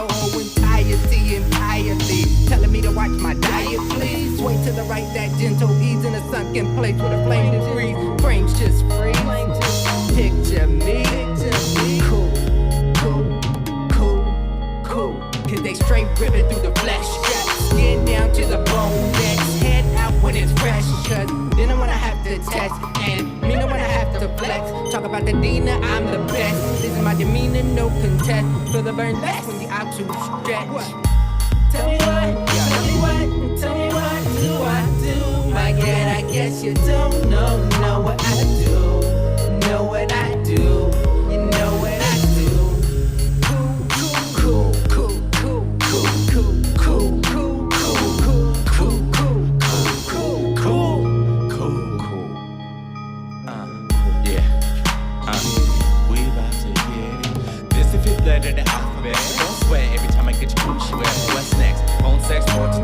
whole entirety entirely. Telling me to watch my diet, please. Wait till the right, that gentle ease in a sunken place with a flame to breathe. Frames just freeze. Picture me. Cool, cool, cool, cool. Cause they straight ripping through the flesh. Skin down to the bone. Next head out when it's fresh. Cause then I wanna have to test. And me no wanna have to flex. Talk about the Dina, I'm the best. This is my demeanor, no contest. Feel the burn less when the out to stretch. Tell me what, tell me what, tell me what do I do? My God, I guess you don't know what I do. Know what I do, you know what I do. Cool, cool, cool, cool, cool, cool, cool, cool, cool, cool, cool, cool, cool. We about to get it. This the fifth letter of the alphabet. Don't sweat every time I get your Gucci wet. What's next? Phone sex, more to do